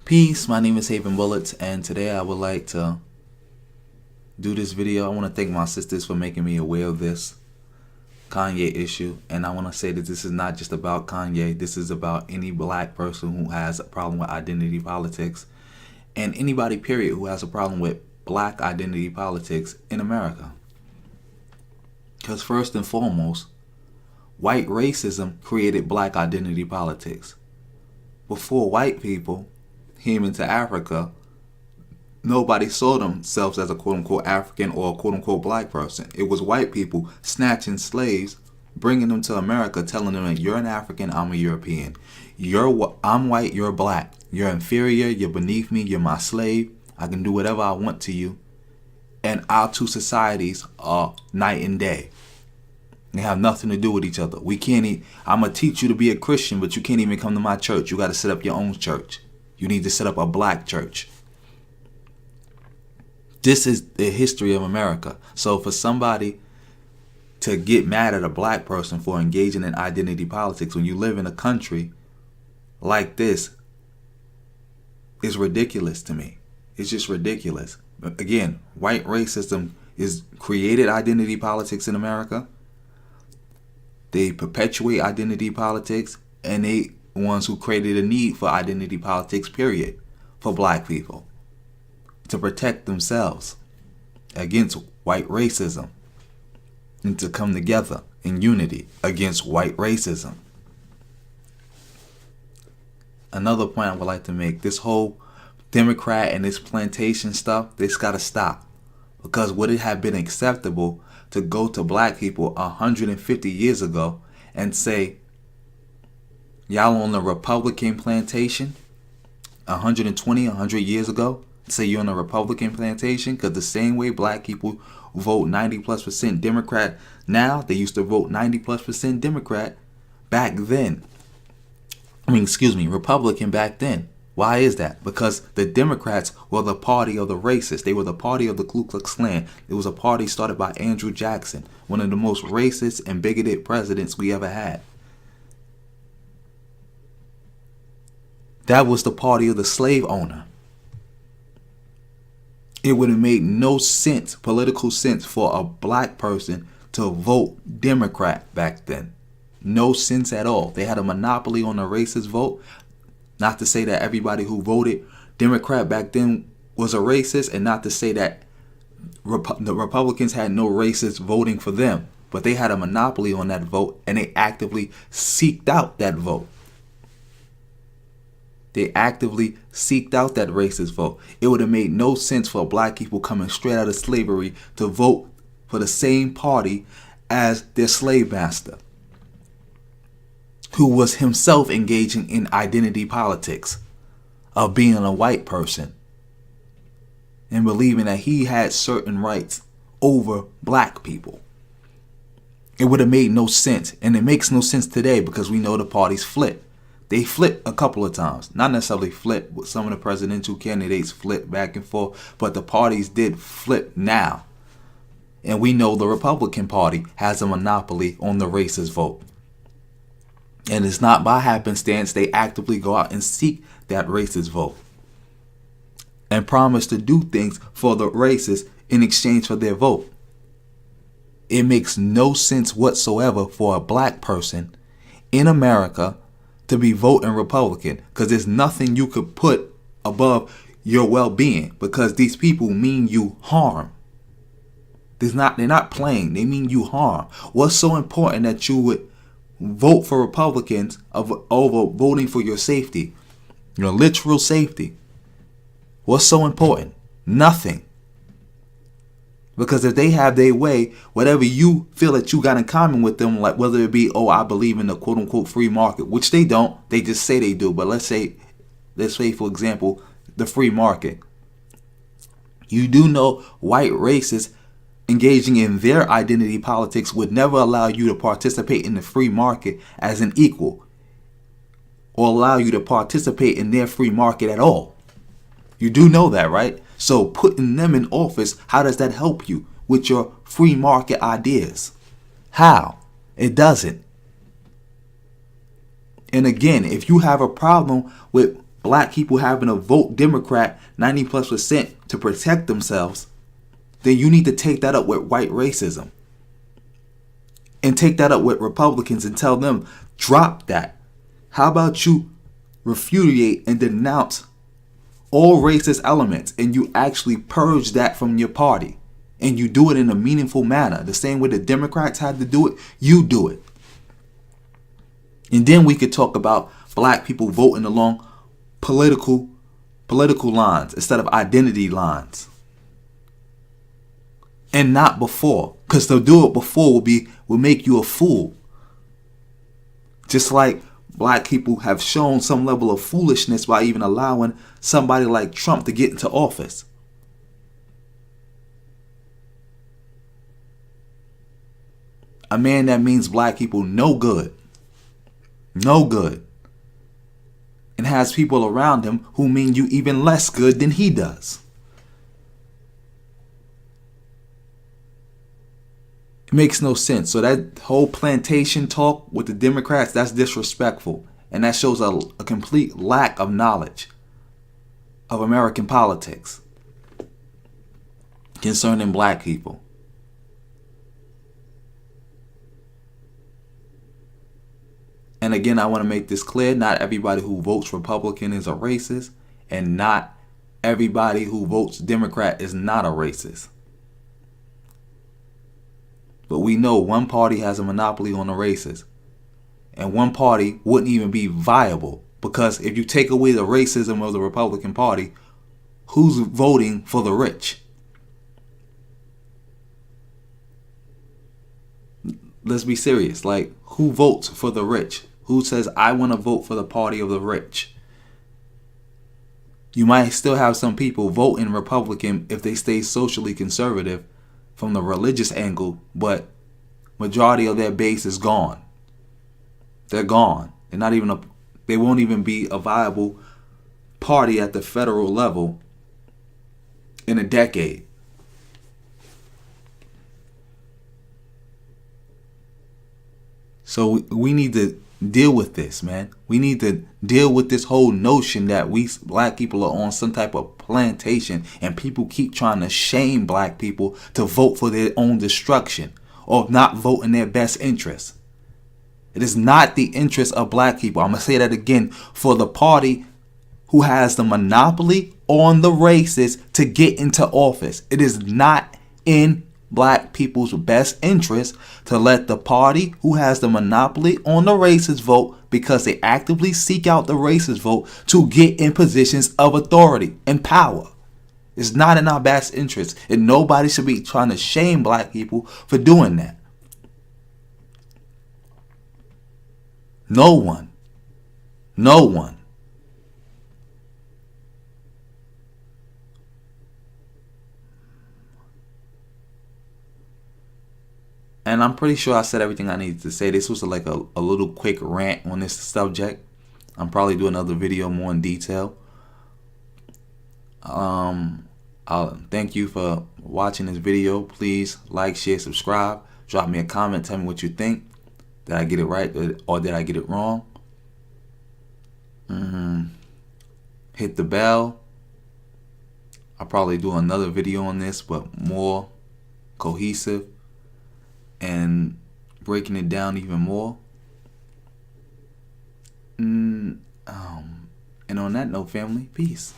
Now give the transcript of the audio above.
Peace, my name is Haven Bullets, and today I would like to do this video. I want to thank my sisters for making me aware of this Kanye issue, and I want to say that this is not just about Kanye. This is about any black person who has a problem with identity politics, and anybody, period, who has a problem with black identity politics in America. Because first and foremost, white racism created black identity politics. Before white people came into Africa, nobody saw themselves as a quote-unquote African or a quote-unquote black person. It was white people snatching slaves, bringing them to America, telling them that you're an African, I'm a European. I'm white, you're black. You're inferior, you're beneath me, you're my slave. I can do whatever I want to you. And our two societies are night and day. They have nothing to do with each other. I'm going to teach you to be a Christian, but you can't even come to my church. You got to set up your own church. You need to set up a black church. This is the history of America. So for somebody to get mad at a black person for engaging in identity politics when you live in a country like this is ridiculous to me. It's just ridiculous. Again, white racism is created identity politics in America. They perpetuate identity politics, and they ones who created a need for identity politics, period, for black people to protect themselves against white racism and to come together in unity against white racism. Another point I would like to make, this whole Democrat and this plantation stuff, this got to stop. Because would it have been acceptable to go to black people 150 years ago and say, y'all on the Republican plantation 100 years ago? Say you're on a Republican plantation? Because the same way black people vote 90+% Democrat now, they used to vote 90+% Democrat back then. Republican back then. Why is that? Because the Democrats were the party of the racists. They were the party of the Ku Klux Klan. It was a party started by Andrew Jackson, one of the most racist and bigoted presidents we ever had. That was the party of the slave owner. It would have made no sense, political sense, for a black person to vote Democrat back then. No sense at all. They had a monopoly on the racist vote. Not to say that everybody who voted Democrat back then was a racist, and not to say that the Republicans had no racists voting for them. But they had a monopoly on that vote, and they actively seeked out that vote. They actively seeked out that racist vote. It would have made no sense for black people coming straight out of slavery to vote for the same party as their slave master, who was himself engaging in identity politics of being a white person and believing that he had certain rights over black people. It would have made no sense, and it makes no sense today because we know the parties flip. They flip a couple of times. Not necessarily flip, but some of the presidential candidates flip back and forth, but the parties did flip now. And we know the Republican Party has a monopoly on the racist vote. And it's not by happenstance. They actively go out and seek that racist vote and promise to do things for the racists in exchange for their vote. It makes no sense whatsoever for a black person in America to be voting Republican, because there's nothing you could put above your well-being, because these people mean you harm. They're not playing. They mean you harm. What's so important that you would vote for Republicans over voting for your safety, your literal safety? What's so important? Nothing. Because if they have their way, whatever you feel that you got in common with them, like whether it be, I believe in the quote unquote free market, which they don't, they just say they do. But let's say for example, the free market. You do know white racists engaging in their identity politics would never allow you to participate in the free market as an equal, or allow you to participate in their free market at all. You do know that, right? So putting them in office, how does that help you with your free market ideas? How? It doesn't. And again, if you have a problem with black people having to vote Democrat 90+% to protect themselves, then you need to take that up with white racism. And take that up with Republicans and tell them, drop that. How about you repudiate and denounce all racist elements and you actually purge that from your party? And you do it in a meaningful manner. The same way the Democrats had to do it, you do it. And then we could talk about black people voting along political lines instead of identity lines. And not before. Because to do it before will make you a fool. Just like black people have shown some level of foolishness by even allowing somebody like Trump to get into office. A man that means black people no good. No good. And has people around him who mean you even less good than he does. It makes no sense. So that whole plantation talk with the Democrats, that's disrespectful. And that shows a complete lack of knowledge of American politics concerning black people. And again, I want to make this clear. Not everybody who votes Republican is a racist. And not everybody who votes Democrat is not a racist. But we know one party has a monopoly on the races. And one party wouldn't even be viable. Because if you take away the racism of the Republican Party, who's voting for the rich? Let's be serious. Like, who votes for the rich? Who says, I want to vote for the party of the rich? You might still have some people voting Republican if they stay socially conservative from the religious angle, but majority of their base is gone. They're gone. They won't even be a viable party at the federal level in a decade. So we need to deal with this, man. We need to deal with this whole notion that we black people are on some type of plantation and people keep trying to shame black people to vote for their own destruction or not vote in their best interest. It is not the interest of black people. I'm going to say that again, for the party who has the monopoly on the races to get into office. It is not in black people's best interest to let the party who has the monopoly on the races vote, because they actively seek out the racist vote to get in positions of authority and power. It's not in our best interest, and nobody should be trying to shame black people for doing that. No one. No one. And I'm pretty sure I said everything I needed to say. This was like a little quick rant on this subject. I'm probably doing another video more in detail. I'll thank you for watching this video. Please like, share, subscribe. Drop me a comment. Tell me what you think. Did I get it right or did I get it wrong? Hit the bell. I'll probably do another video on this, but more cohesive and breaking it down even more. And on that note, family, peace.